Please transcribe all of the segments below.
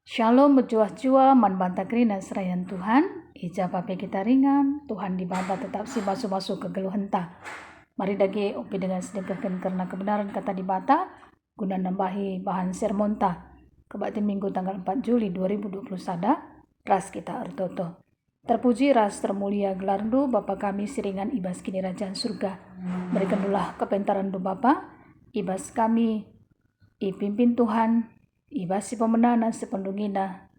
Shalom berjuah-juah man banta krina serayan Tuhan. Ija pape kita ringan, Tuhan di banta tetap si masuk-masuk ke geluh henta. Mari dagi upi dengan sedekahkan karena kebenaran kata di bata, guna nambahi bahan sermon ta. Kebatin minggu tanggal 4 Juli 2021, ras kita ertoto. Terpuji ras termulia gelardu Bapa kami siringan ibas kini rajaan surga. Berikanlah kepentaran do Bapa, ibas kami, ipimpin Tuhan, ibas si pemenana sependungina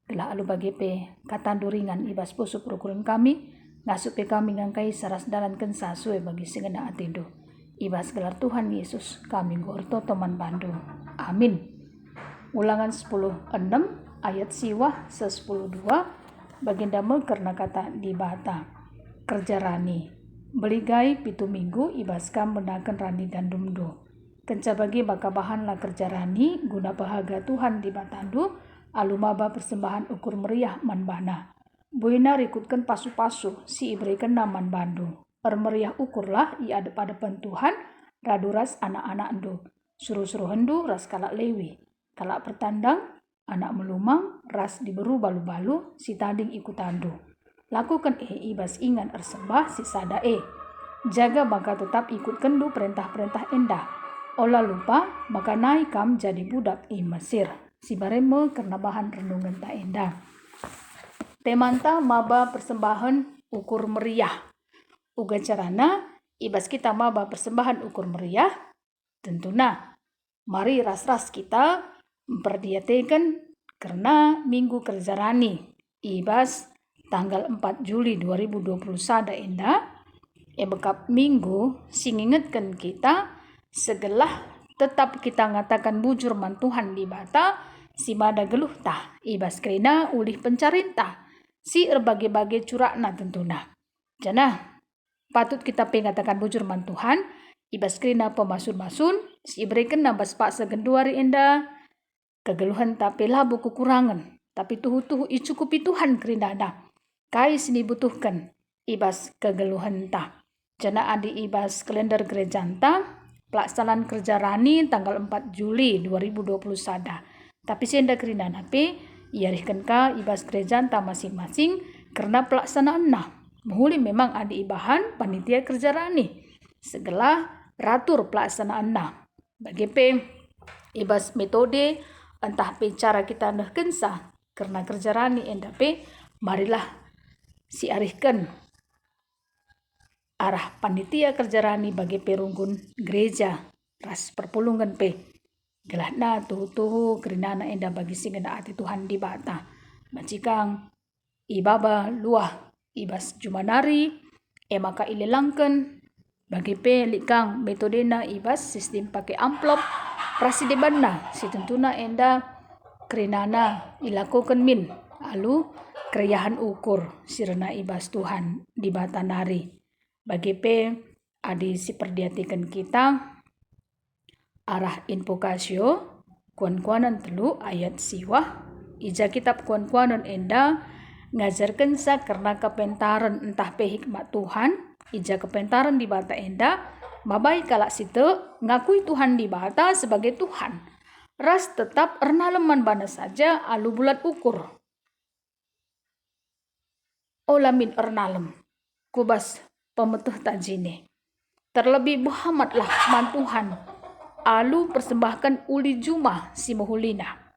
gelah alu bagi pe katandu ringan ibas pusuk rukulan kami ngasup pe kami ngangkai saras dalan kensa sue bagi sengena atindo ibas gelar Tuhan Yesus kami gorto teman Bandung. Amin. Ulangan 10:6 ayat siwah 10:2 baginda karena kata di bata kerja rani beligai pitu minggu ibas kam menakan rani gandum do kenca bagi baka bahan la kerja rani guna bahaga Tuhan di batandu alumaba persembahan ukur meriah man bana buina rikutkan pasu-pasu si iberikan naman bandu meriah ukurlah ia depan Tuhan raduras anak-anak endo suruh-suruh hendu ras kalak lewi kalak pertandang anak melumang ras diberu balu-balu si tading ikutandu lakukan ibas ingan ersembah si sada jaga baka tetap ikut kendu perintah-perintah endah. Olah lupa, maka naik kam jadi budak i Mesir. Si baremo karena bahan renungan tak endah. Temanta maba persembahan ukur meriah. Uga carana, ibas kita maba persembahan ukur meriah. Tentuna, mari ras-ras kita memperdiatekan karena minggu kerja rani. Ibas tanggal 4 Juli 2021 endah. Bekap minggu, singingatkan kita, segelah tetap kita ngatakan bujur man Tuhan di bata si bada geluh tah ibas krina ulih pencarintah si erbagai-bagai curakna tentuna jana patut kita pengatakan bujur man Tuhan ibas krina pemasun-masun si berikan nabas pak segenduari enda kegeluhan tapi labu kekurangan tapi tuhu-tuhu icukupi Tuhan krina dah kai sini butuhkan ibas kegeluhan tah jana adi ibas kalender gereja anta pelaksanaan kerja rani tanggal 4 Juli 2021. Tapi senda kerina nape iarihkan ka ibas gereja anta masing-masing karena pelaksanaan nah. Muhuli memang ada ibahan panitia kerja rani. Segala ratur pelaksanaan nah. Bagi pe ibas metode entah pe cara kita nah kensa karena kerja rani enda pe marilah si arihkan arah panitia kerja rani bagi perunggun gereja ras perpulungan pe gelah na tuhu kerinana enda bagi singena ati Tuhan di bata macikang ibaba luah ibas jumanari maka ilelangken bagi pe likang metodena ibas sistem pakai amplop rasi debanna si tentuna enda kerinana ilakukan min alu keriahan ukur sirna ibas Tuhan di bata nari bagi pe adi si perdiatikan kita arah invokasio kuan-kuanan telu ayat siwah ija kitab kuan-kuanan enda ngajarkan sa karena kepentaran entah pe hikmat Tuhan ija kepentaran di bata enda mabai kalak situ ngakui Tuhan di bata sebagai Tuhan ras tetap ernaleman bana saja alu bulat ukur olamin ernalem kubas pemetuh tajine terlebih Muhammadlah man Tuhan alu persembahkan uli jumah si muhulina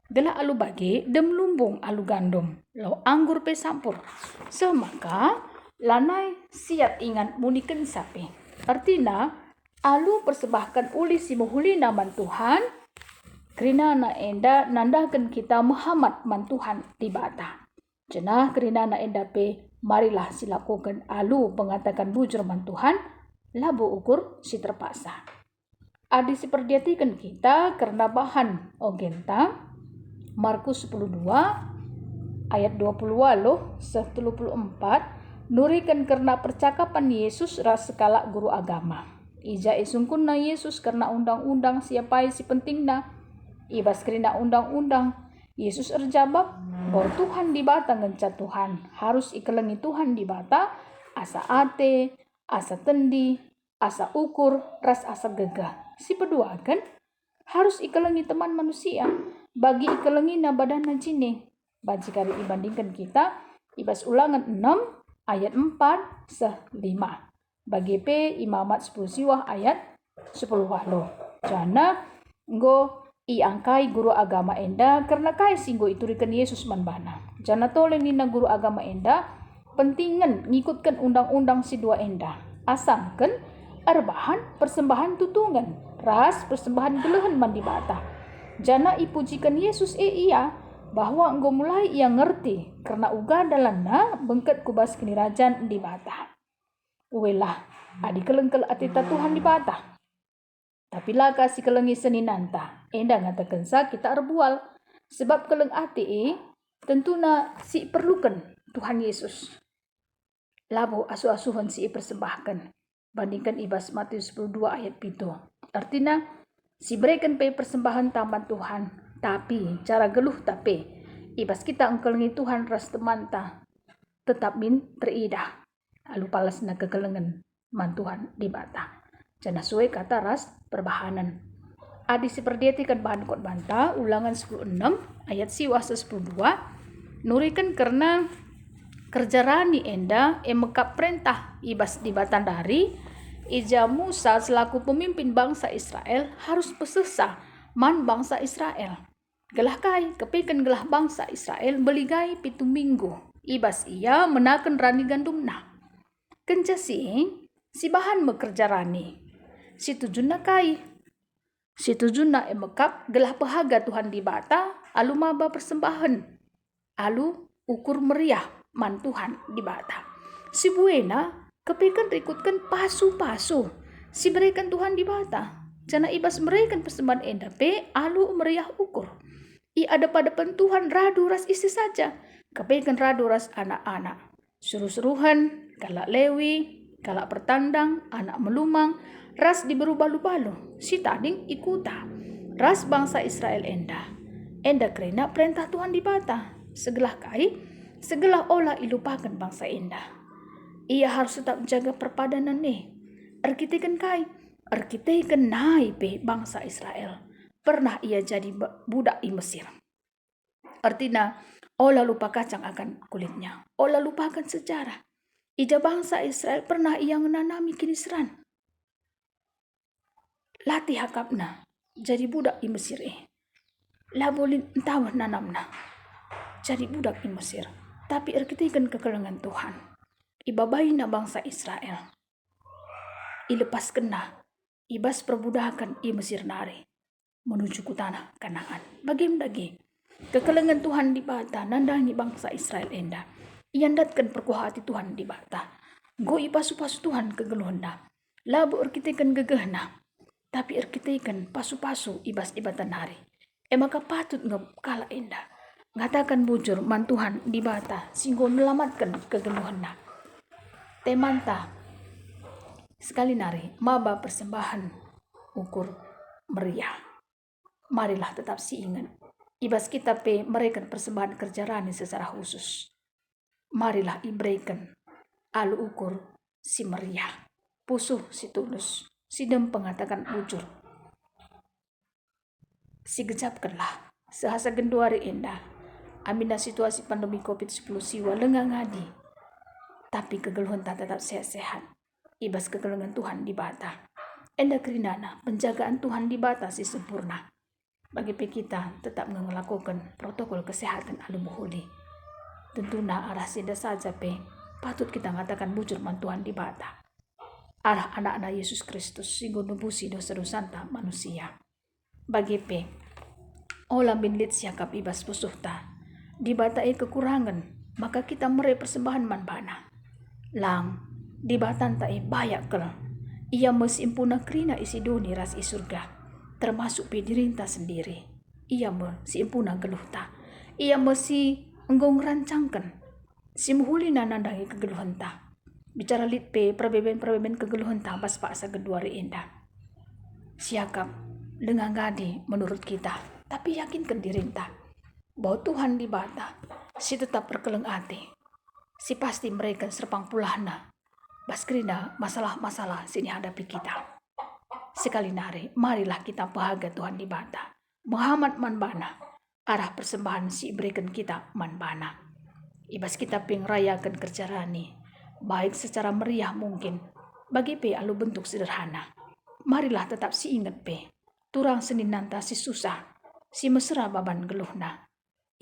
gelah alu bagi dem lumbung alu gandum lo anggur pe sampur semaka lanai siap ingat muniken sape artina alu persembahkan uli si muhulina man Tuhan kerina na enda nandakan kita Muhammad man Tuhan di bata jenah kerina na enda pe marilah silakukan alu pengatakan bujur man Tuhan labu ukur si terpaksa. Adi si perdiatikan kita karena bahan ogenta Markus 10:2 ayat 20 loh 134 nurikan karena percakapan Yesus ras sekala guru agama. Ija isungkun na Yesus karena undang-undang siapa si pentingna ibas kerina undang-undang Yesus erjawab bahwa Tuhan di bata ngenca Tuhan harus ikelengi Tuhan di bata asa ate, asa tendi, asa ukur, ras asa gegah. Si kedua kan harus ikelengi teman manusia bagi ikelengina badana jine. Bajikari ibandingkan kita ibas Ulangan 6 ayat 4-5. Bagi P Imamat 10 siwah ayat 10 wahlo. Jana nggo iangkai guru agama enda karena kai singgo iturikan Yesus manbana. Jana toleng nina guru agama enda pentingan ngikutkan undang-undang si dua enda. Asangkan arbahan persembahan tutungan, ras persembahan gelehan mandi bata. Jana ipujikan Yesus iya bahwa enggo mulai ia ngerti karena uga dalana bengket kubas kenirajan di bata. Uwelah adi kelengkel atita Tuhan di bata. Tapi lah kasih kelengi seninanta, enda ngatakan sa kita arbual sebab keleng ati tentuna si perlukan Tuhan Yesus. Labo asuh-asuhan si persembahkan. Bandingkan ibas Matius 12 ayat 7. Artinya si berikan pe persembahan taman Tuhan, tapi cara geluh tapi ibas kita engkelengi Tuhan ras temanta tetap min teridah. Lalu palas na kekelengan man Tuhan di bata. Jana suwe kata ras perbahanan. Adi seperdietikan bahan kot banta Ulangan 10:6 ayat siwa 10:2 nurikan karena kerja rani enda mekap perintah ibas di batan dari ija Musa selaku pemimpin bangsa Israel harus pesesa man bangsa Israel. Gelah kai kepikan gelah bangsa Israel beligai 7 minggu ibas ia menaken rani gandumna. Kenca si bahan bekerja rani. Si tujuna kai. Si tujuna mekap gelah pehaga Tuhan di bata alu maba persembahan. Alu ukur meriah man Tuhan di bata. Si buena kepikan rikutkan pasu-pasu. Si berikan Tuhan di bata. Jana ibas berikan persembahan endape alu meriah ukur. I ada pada pentuhan radu ras isi saja. Kepikan radu ras anak-anak. Suruh-suruhan, kalak lewi, kalak pertandang, anak melumang, ras diberu-balu-balu, si tading ikuta. Ras bangsa Israel enda. Enda kerena perintah Tuhan di bata. Segelah kai, segelah olah ilupakan bangsa enda. Ia harus tetap menjaga perpadanan nih. Arkitekan kai, arkitekan naipe bangsa Israel. Pernah ia jadi budak di Mesir. Artinya, olah lupa kacang akan kulitnya. Olah lupakan sejarah. Ija bangsa Israel pernah ia menanami kiniseran. Latih hakapna jadi budak di Mesir Labolin entah nanamna jadi budak di Mesir. Tapi erkitikan kekelengan Tuhan. Ibabaina bangsa Israel. Ilepas kena. Ibas perbudakan i Mesir nari. Menuju ke tanah Kanaan. Bagaimana kekelengan Tuhan di bata nandangi bangsa Israel enda. Iandatkan perkuhati Tuhan di bata. Go ipasu-pasu Tuhan kegeluhna. Labu erkitekan gegehna. Tapi erkitekan pasu-pasu ibas ibatan hari. Maka patut ngekala enda. Ngatakan bujur man Tuhan di bata. Singgo melamatkan kegeluhna. Temanta. Sekali nari. Maba persembahan. Ukur meriah. Marilah tetap ingat. Ibas kita mereka persembahan kerja rani secara khusus. Marilah iberikan alu ukur si meriah, pusuh si tulus, si dem pengatakan bujur. Si gejapkanlah sehasa genduari indah. Amina situasi pandemi COVID-10 siwa lengang ngadi. Tapi kegeluhan tak tetap sehat-sehat. Ibas kegeluhan Tuhan di bata. Enda kerinana penjagaan Tuhan di bata si sempurna. Bagi kita tetap melakukan protokol kesehatan alu muhuli. Tentunya arah sida saja patut kita mengatakan bujur man Tuhan di bata. Arah anak-anak Yesus Kristus singgo nubusi dosa-dosanta manusia. Bagi olah binlit siakap ibas pusuhta. Di bata kekurangan, maka kita mere persembahan man bana. Lang, di batan ta bayak kel. Ia mesimpuna krina isi duni ras isurga. Termasuk dirinta sendiri. Ia mesimpuna geluhta. Ia mesi enggong rancangkan. Si muhuli nanandangi kegeluhan ta. Bicara litpe perbeben kegeluhan ta pas paksa geduari indah. Siakap dengan gadi menurut kita. Tapi yakinkan dirinta. Bahwa Tuhan di bata. Si tetap berkeleng hati. Si pasti mereka serpang pulahna. Baskrina masalah-masalah sini hadapi kita. Sekali nari, marilah kita bahagia Tuhan di bata. Muhammad manbana. arah persembahan si berikan kita manbana. Ibas kita rayakan kerja rani, baik secara meriah mungkin, bagi pe alu bentuk sederhana. Marilah tetap si ingat pe, turang senin nanta si susah, si mesra baban geluhna.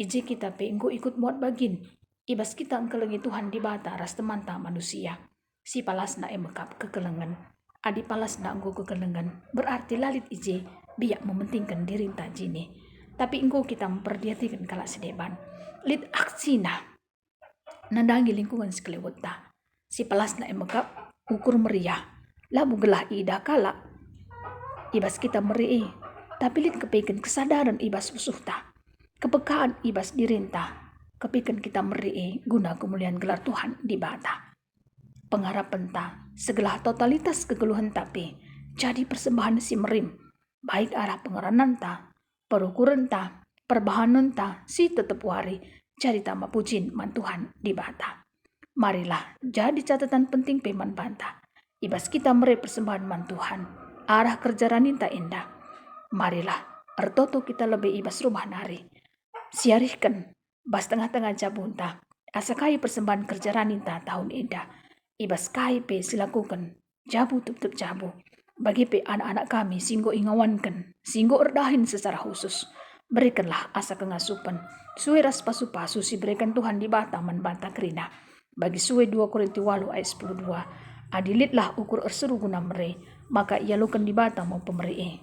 Ije kita pe engko ikut muat bagin, ibas kita engkelengi Tuhan di bata ras temanta manusia. Si palasna emekap kekelengan, adi palasna engko kekelengan, berarti lalit ije biak mementingkan diri jini. Tapi engko kita memperhatikan kalak sedeban. Lit aksina, nandangi lingkungan sekeleweta. Si palasna emekap ukur meriah, labu gelah ida kalak. Ibas kita meri, tapi lit kepekan kesadaran ibas usuhta. Kepekaan ibas dirinta, kepikan kita meri guna kemuliaan gelar Tuhan di bata. Pengharapan ta, segala totalitas kegeluhan tapi, jadi persembahan si merim, baik arah pengaranan ta, perukuran ta, perbahanan ta, si tetep wari, jadi tambah pujin man Tuhan di bata. Marilah jadi catatan penting peman banta, ibas kita meri persembahan man Tuhan, arah kerja raninta indah. Marilah ertoto kita lebih ibas rumah nari, siarihkan bas tengah-tengah jabunta, asakai persembahan kerja raninta tahun indah. Ibas kai pe silakukan jabu tutup jabu bagi pe anak-anak kami singgo ingawankan singgo erdahin secara khusus, berikanlah asa kengasupan suwe ras pasu-pasu si berikan Tuhan di bata man banta kerina bagi suwe 2 Korintus 8 ayat 12 adilitlah ukur erseru guna mere maka ia lukan di bata mau pemeri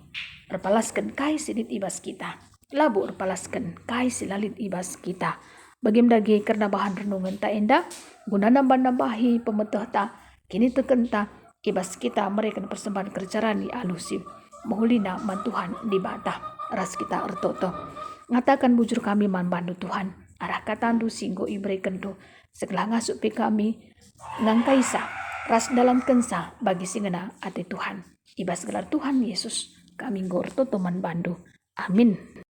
erpalaskan kai sidit ibas kita labu erpalaskan kai silalit ibas kita. Bagaimdagi karena bahan renungan tak endah, guna nambah-nambahi pemetah ta, kini tekenta, ibas kita mereka persembahan kerjarani alusif, mahulina man Tuhan di bata, ras kita ertoto. Ngatakan bujur kami man bandu Tuhan, arah katandu singgo iberikan tu, segala ngasuk pe kami, ngangkaisa, ras dalam kensa bagi singena ati Tuhan. Ibas gelar Tuhan Yesus, kami ngor toto man bandu. Amin.